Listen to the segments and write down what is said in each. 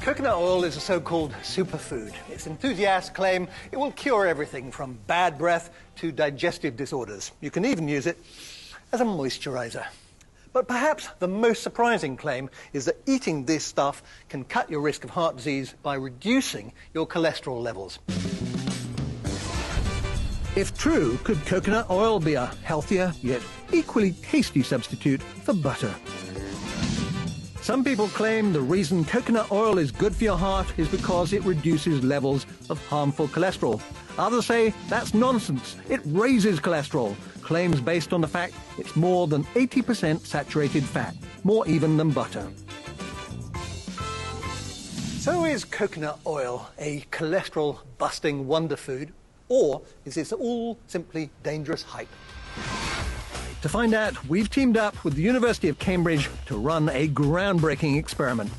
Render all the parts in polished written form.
Coconut oil is a so-called superfood. Its enthusiasts claim it will cure everything from bad breath to digestive disorders. You can even use it as a moisturizer. But perhaps the most surprising claim is that eating this stuff can cut your risk of heart disease by reducing your cholesterol levels. If true, could coconut oil be a healthier yet equally tasty substitute for butter? Some people claim the reason coconut oil is good for your heart is because it reduces levels of harmful cholesterol. Others say that's nonsense. It raises cholesterol. Claims based on the fact it's more than 80% saturated fat, more even than butter. So is coconut oil a cholesterol-busting wonder food, or is this all simply dangerous hype? To find out, we've teamed up with the University of Cambridge to run a groundbreaking experiment.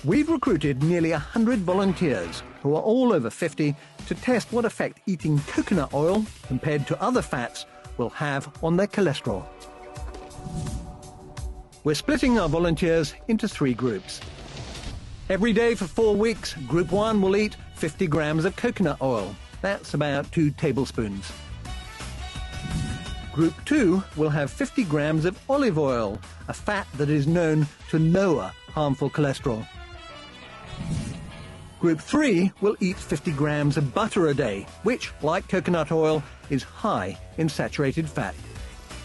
We've recruited nearly 100 volunteers who are all over 50 to test what effect eating coconut oil compared to other fats will have on their cholesterol. We're splitting our volunteers into 3 groups. Every day for 4 weeks, Group 1 will eat 50 grams of coconut oil. That's about 2 tablespoons. Group 2 will have 50 grams of olive oil, a fat that is known to lower harmful cholesterol. Group 3 will eat 50 grams of butter a day, which, like coconut oil, is high in saturated fat.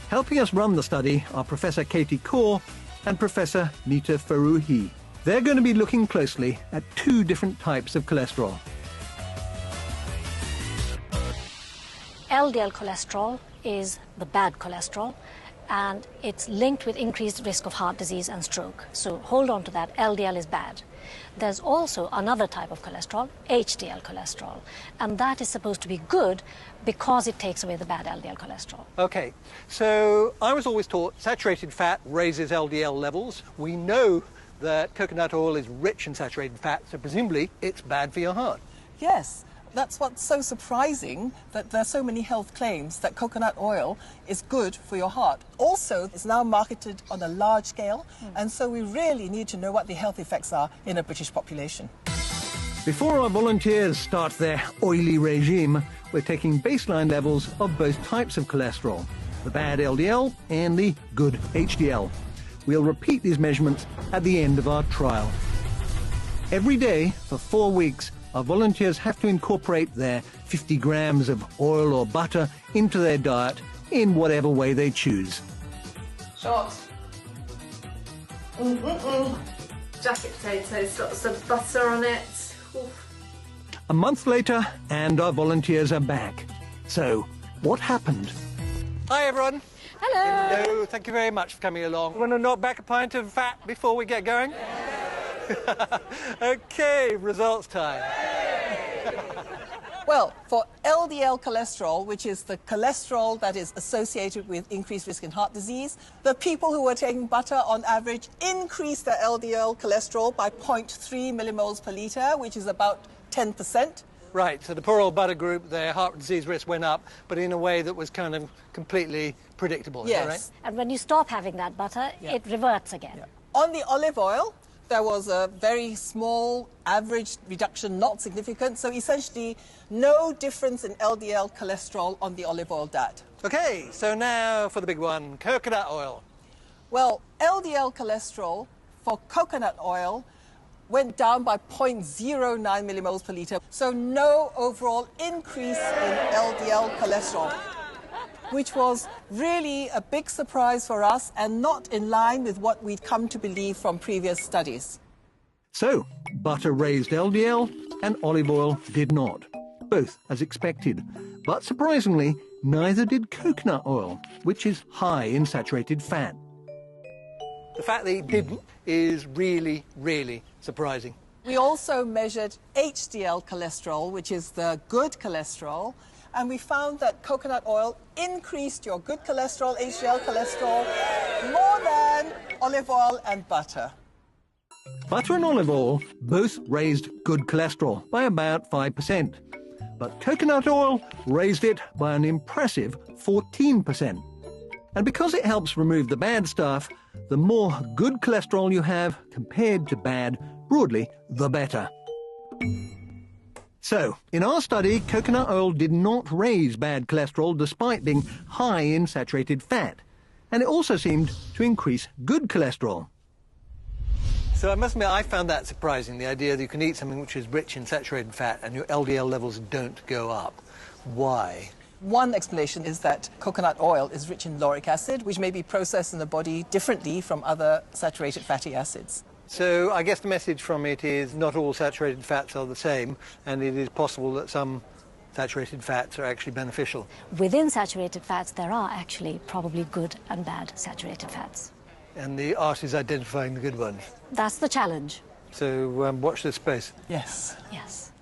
Helping us run the study are Professor Katie Kaur and Professor Nita Faruhi. They're going to be looking closely at 2 different types of cholesterol. LDL cholesterol is the bad cholesterol, and it's linked with increased risk of heart disease and stroke. So hold on to that, LDL is bad. There's also another type of cholesterol, HDL cholesterol, and that is supposed to be good because it takes away the bad LDL cholesterol. Okay, so I was always taught saturated fat raises LDL levels. We know that coconut oil is rich in saturated fat, so presumably it's bad for your heart. Yes. That's what's so surprising, that there are so many health claims that coconut oil is good for your heart. Also, it's now marketed on a large scale, and so we really need to know what the health effects are in a British population. Before our volunteers start their oily regime, we're taking baseline levels of both types of cholesterol, the bad LDL and the good HDL. We'll repeat these measurements at the end of our trial. Every day for 4 weeks, our volunteers have to incorporate their 50 grams of oil or butter into their diet in whatever way they choose. Short. Jacket potatoes, got some butter on it. Oof. A month later, and our volunteers are back. So, what happened? Hi, everyone. Hello. Hello, thank you very much for coming along. Want to knock back a pint of fat before we get going? Okay, results time. Well, for LDL cholesterol, which is the cholesterol that is associated with increased risk in heart disease, the people who were taking butter on average increased their LDL cholesterol by 0.3 millimoles per litre, which is about 10%. Right, so the poor old butter group, their heart disease risk went up, but in a way that was kind of completely predictable, Yes. Is that right? And when you stop having that butter, it reverts again. Yeah. On the olive oil, there was a very small average reduction, not significant, so essentially no difference in LDL cholesterol on the olive oil diet. Okay, so now for the big one, coconut oil. Well, LDL cholesterol for coconut oil went down by 0.09 millimoles per litre, so no overall increase in LDL cholesterol, which was really a big surprise for us and not in line with what we'd come to believe from previous studies. So, butter raised LDL and olive oil did not, both as expected. But surprisingly, neither did coconut oil, which is high in saturated fat. The fact that it didn't is really, really surprising. We also measured HDL cholesterol, which is the good cholesterol, and we found that coconut oil increased your good cholesterol, HDL cholesterol, more than olive oil and butter. Butter and olive oil both raised good cholesterol by about 5%, but coconut oil raised it by an impressive 14%. And because it helps remove the bad stuff, the more good cholesterol you have compared to bad broadly, the better. So, in our study, coconut oil did not raise bad cholesterol despite being high in saturated fat. And it also seemed to increase good cholesterol. So I must admit, I found that surprising, the idea that you can eat something which is rich in saturated fat and your LDL levels don't go up. Why? One explanation is that coconut oil is rich in lauric acid, which may be processed in the body differently from other saturated fatty acids. So I guess the message from it is not all saturated fats are the same, and it is possible that some saturated fats are actually beneficial. Within saturated fats, there are actually probably good and bad saturated fats. And the art is identifying the good ones. That's the challenge. So watch this space. Yes. Yes.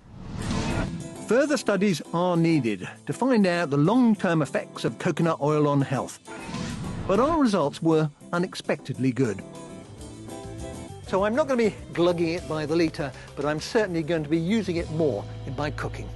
Further studies are needed to find out the long-term effects of coconut oil on health. But our results were unexpectedly good. So I'm not going to be glugging it by the litre, but I'm certainly going to be using it more in my cooking.